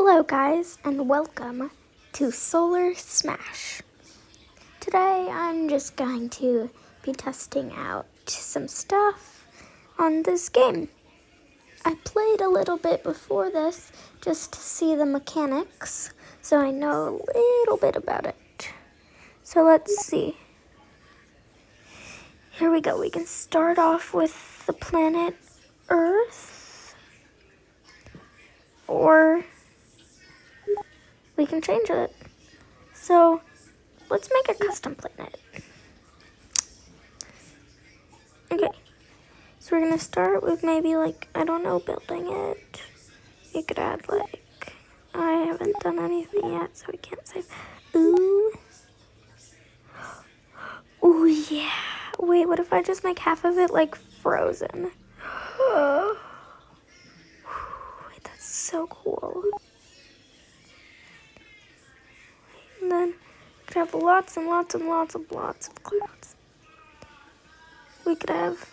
Hello guys and welcome to Solar Smash. Today I'm just going to be testing out some stuff on this game. I played a little bit before this just to see the mechanics, so I know a little bit about it. So let's see. Here we go. We can start off with the planet Earth, or we can change it. So let's make a custom planet. Okay, so we're gonna start with maybe building it. You could add I haven't done anything yet, so we can't save. Ooh yeah. Wait, what if I just make half of it frozen? Wait, that's so cool. And then we could have lots and lots and lots of clouds. We could have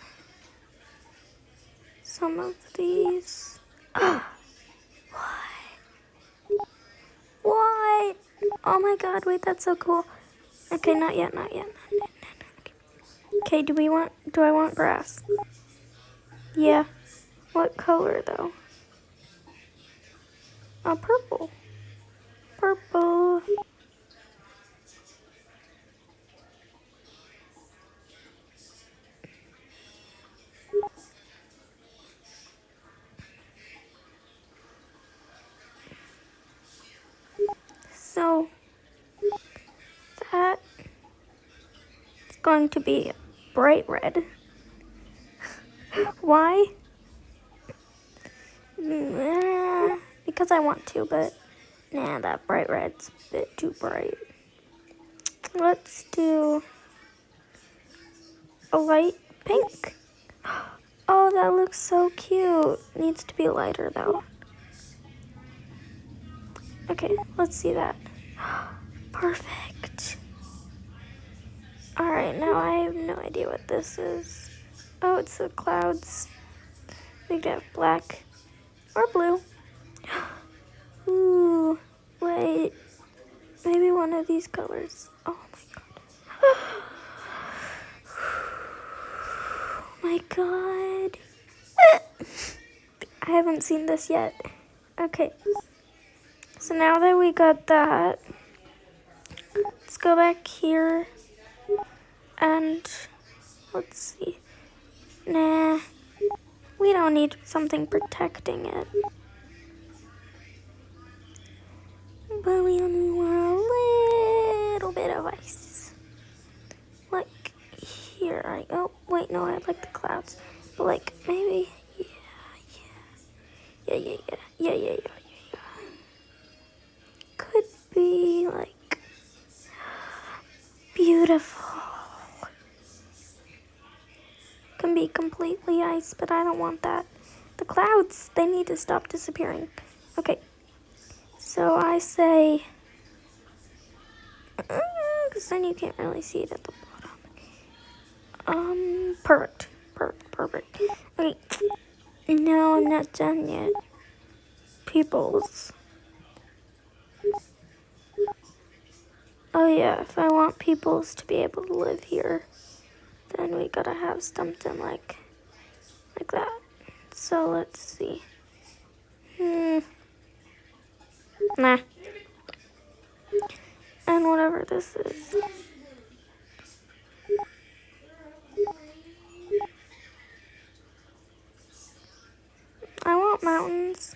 some of these. What? Oh my god, wait, that's so cool. Okay, not yet. Okay, do I want grass? Yeah. What color though? Purple. Purple. So that is going to be bright red. Why? Because I want to, but nah, that bright red's a bit too bright. Let's do a light pink. Oh, that looks so cute. Needs to be lighter though. Okay, let's see that. Perfect. Alright, now I have no idea what this is. Oh, it's the clouds. We could have black or blue. Ooh, wait. Maybe one of these colors. Oh my god. Oh my god. I haven't seen this yet. Okay. So now that we got that, let's go back here and let's see. Nah, we don't need something protecting it. But we only want a little bit of ice. Like here, oh wait, no, I like the clouds. But maybe, yeah. Could be beautiful. Can be completely ice, but I don't want that. The clouds, they need to stop disappearing. Okay, so I say, because then you can't really see it at the bottom. Perfect. Okay, no, I'm not done yet. Peoples. Oh yeah, if I want peoples to be able to live here, then we gotta have something like that. So let's see. Nah. And whatever this is. I want mountains.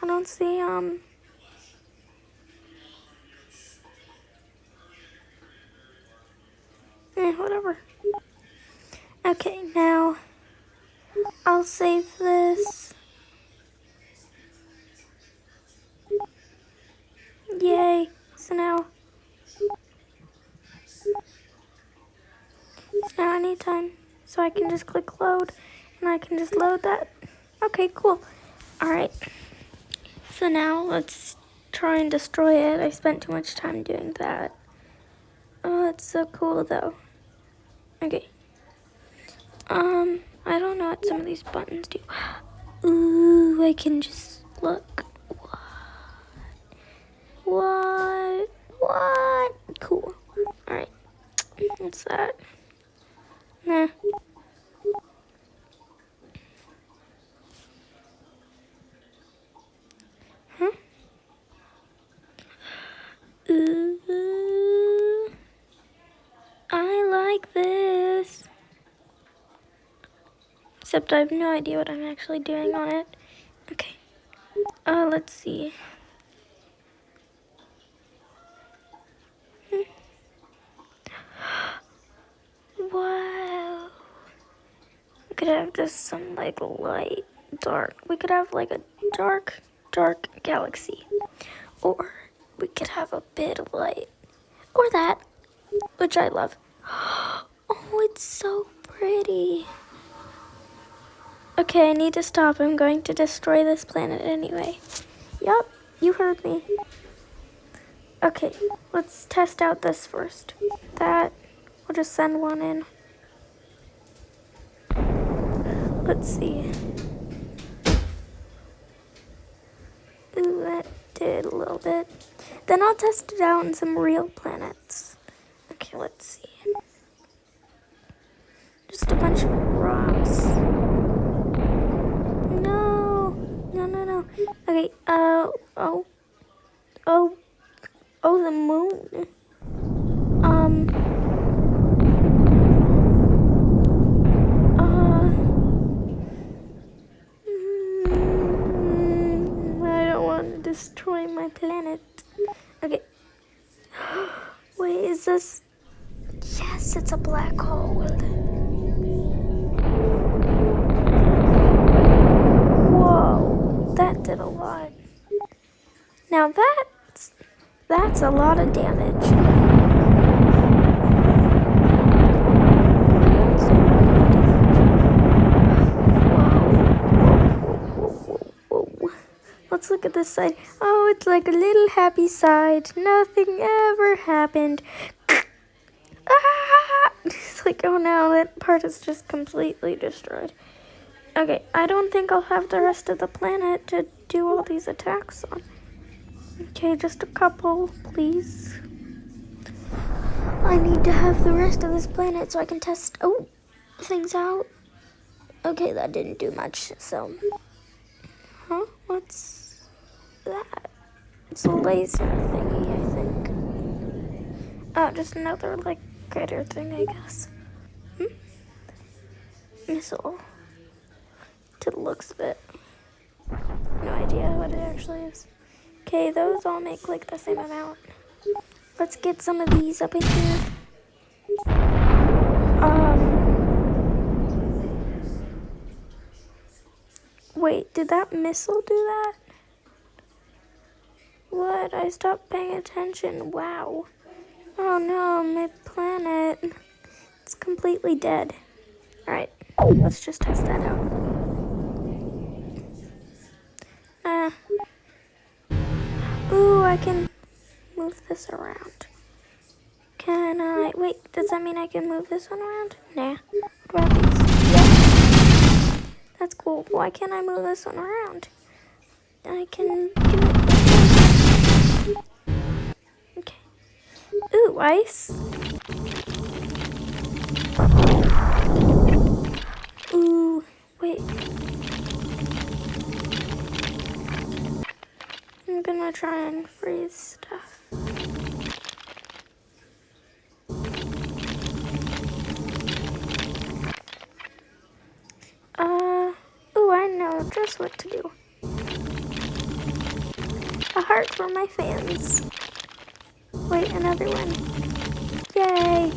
I don't see, whatever. Okay, now I'll save this. Yay. So now anytime. So I can just click load and I can just load that. Okay, cool. Alright. So now let's try and destroy it. I spent too much time doing that. Oh, it's so cool though. Okay. I don't know what some of these buttons do. Ooh, I can just look. Whoa. What's that? Nah. Huh? Ooh, I like this. Except I have no idea what I'm actually doing on it. Okay. Let's see. Wow. We could have just some like light, dark. We could have like a dark, dark galaxy. Or we could have a bit of light. Or that, which I love. Oh, it's so pretty. Okay, I need to stop. I'm going to destroy this planet anyway. Yup, you heard me. Okay, let's test out this first. That, we'll just send one in. Let's see. Ooh, that did a little bit. Then I'll test it out on some real planets. Okay, let's see. Just a bunch of rocks. No, no, no, no. Okay, the moon. I don't want to destroy my planet. Okay. Wait, is this? Yes, it's a black hole. Whoa, that did a lot. Now that's a lot of damage. Whoa. Let's look at this side. Oh, it's like a little happy side. Nothing ever happened. Ah! It's like, oh no, that part is just completely destroyed. Okay, I don't think I'll have the rest of the planet to do all these attacks on. Okay, just a couple, please. I need to have the rest of this planet so I can test things out. Okay, that didn't do much, so. Huh? What's that? It's a laser thingy, I think. Oh, just another, like, critter thing, I guess. Missile. To the looks of it. No idea what it actually is. Okay, those all make, like, the same amount. Let's get some of these up in here. Wait, did that missile do that? What? I stopped paying attention. Wow. Oh no, my planet. It's completely dead. Alright, let's just test that out. Ooh, I can move this around. Can I? Wait, does that mean I can move this one around? Nah. What about these? Yep. That's cool. Why can't I move this one around? I can do it. Okay. Ooh, ice. Ooh, wait. I'm gonna try and freeze stuff. Ooh, I know just what to do. A heart for my fans. Wait, another one. Yay!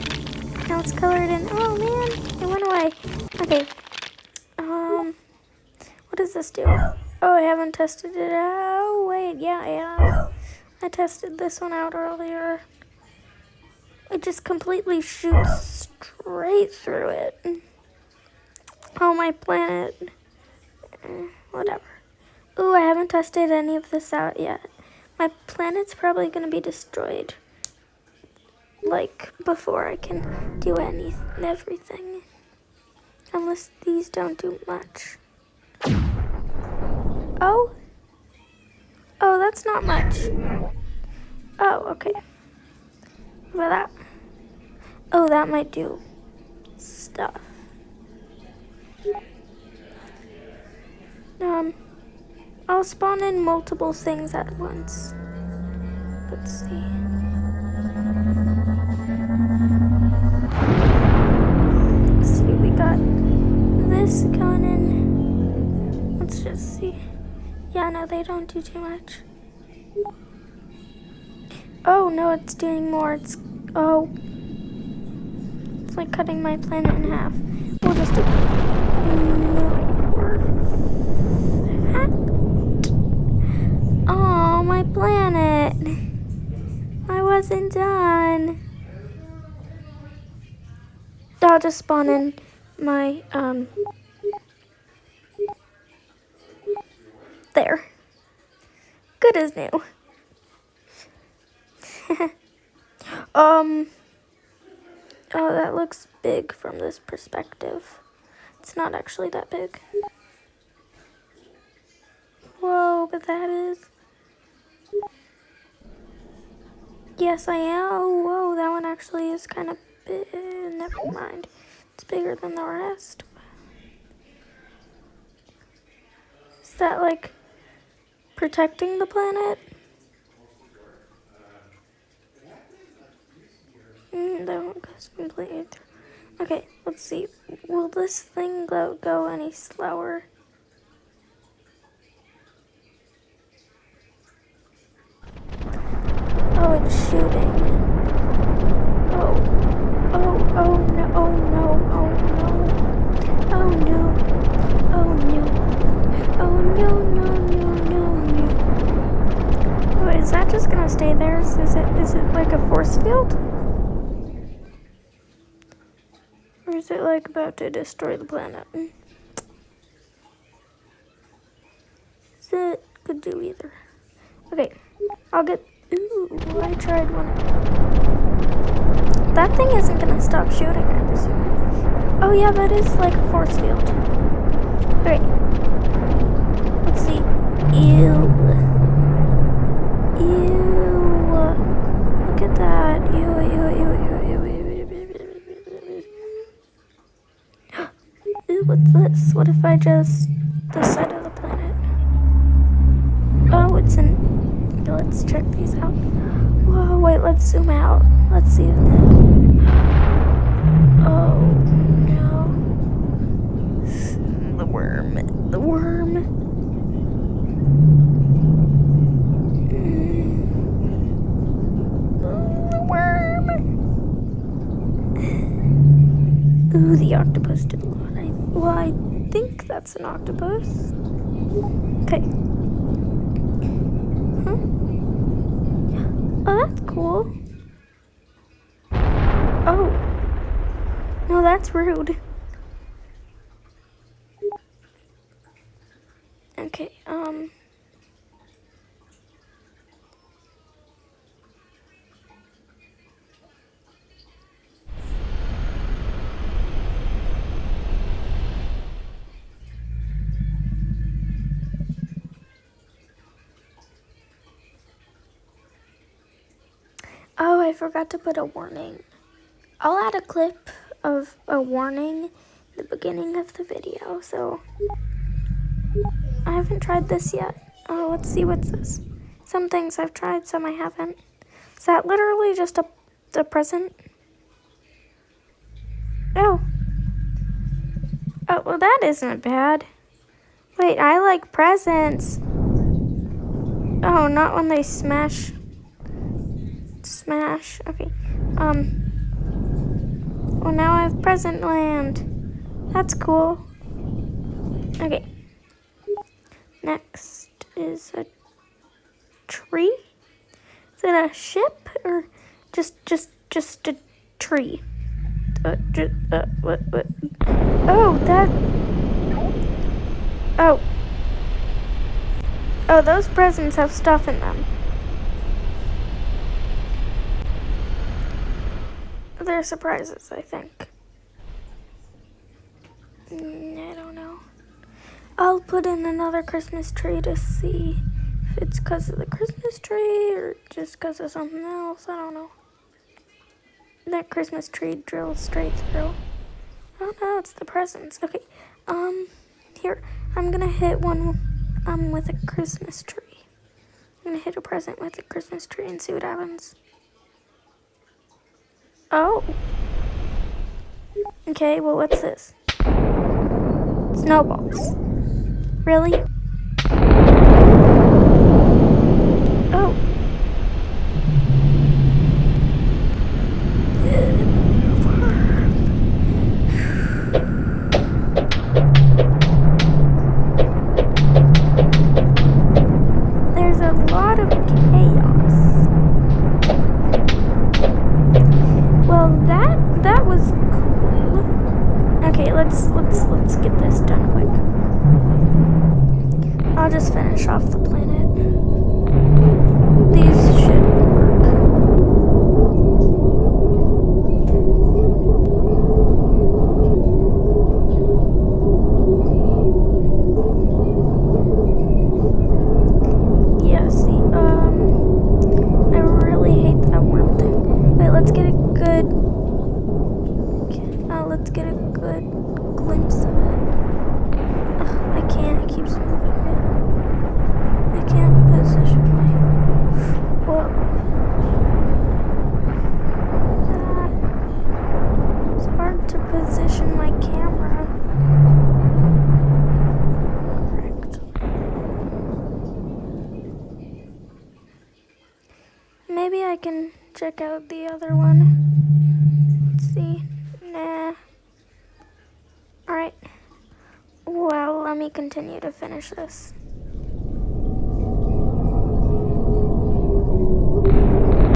Now it's colored in. Oh man, it went away. Okay. What does this do? Oh, I haven't tested it out. Oh, wait, yeah, I have. I tested this one out earlier. It just completely shoots straight through it. Oh, my planet. Whatever. Ooh, I haven't tested any of this out yet. My planet's probably going to be destroyed. Like, before I can do everything. Unless these don't do much. Oh? Oh, that's not much. Oh, okay. What about that? Oh, that might do stuff. I'll spawn in multiple things at once. Let's see. Let's see, we got this going in. Let's just see. Yeah, no, they don't do too much. Oh, no, it's doing more. It's like cutting my planet in half. We'll just do more. Oh, my planet. I wasn't done. I'll just spawn in my, there. Good as new. Oh, that looks big from this perspective. It's not actually that big. Whoa, but that is. Yes, I am. Oh, whoa, that one actually is kind of big. Never mind. It's bigger than the rest. Is that like protecting the planet? That one goes completely through. Okay, let's see. Will this thing go any slower? Oh, it's shooting. Oh no, oh no, oh no, oh no, oh no, oh no. Wait, is that just gonna stay there? Is it like a force field? Or is it like about to destroy the planet? It could do either. Okay, I'll get. Ooh, I tried one. That thing isn't gonna stop shooting, I presume. Oh yeah, that is like a force field. Alright. Let's see. Ew. Look at that. Ew. Ooh, what's this? What if I just this side of the planet? Oh, it's in. Let's check these out. Whoa, wait, let's zoom out. Let's see. Oh no. The worm. The worm. The worm. Ooh, the octopus did a lot. I think that's an octopus. Okay. Huh? Oh, that's cool. Oh. No, that's rude. Okay, oh, I forgot to put a warning. I'll add a clip of a warning at the beginning of the video, so I haven't tried this yet. Oh, let's see what's this. Some things I've tried, some I haven't. Is that literally just a present? Oh. Oh, well that isn't bad. Wait, I like presents. Oh, not when they smash. Okay. Well, now I have present land. That's cool. Okay. Next is a tree. Is it a ship or just a tree? What? Oh, that. Oh, those presents have stuff in them. They're surprises, I think. I don't know. I'll put in another Christmas tree to see if it's because of the Christmas tree or just because of something else. I don't know. that Christmas tree drills straight through. Oh no, it's the presents. Okay, here, I'm gonna hit one, with a Christmas tree. I'm gonna hit a present with a Christmas tree and see what happens. Oh. Okay, well, what's this? Snowballs. Really? Oh. There's a lot of chaos. Well, that was cool. Okay, let's get this done quick. I'll just finish off the planet. These should work. Yeah, see, I really hate that worm thing. Wait, let's get a good glimpse of it. Ugh, I can't, it keeps moving. I can't position my... Whoa. It's hard to position my camera correctly. Maybe I can check out the other one. Let's see. Nah. Alright. Well, let me continue to finish this.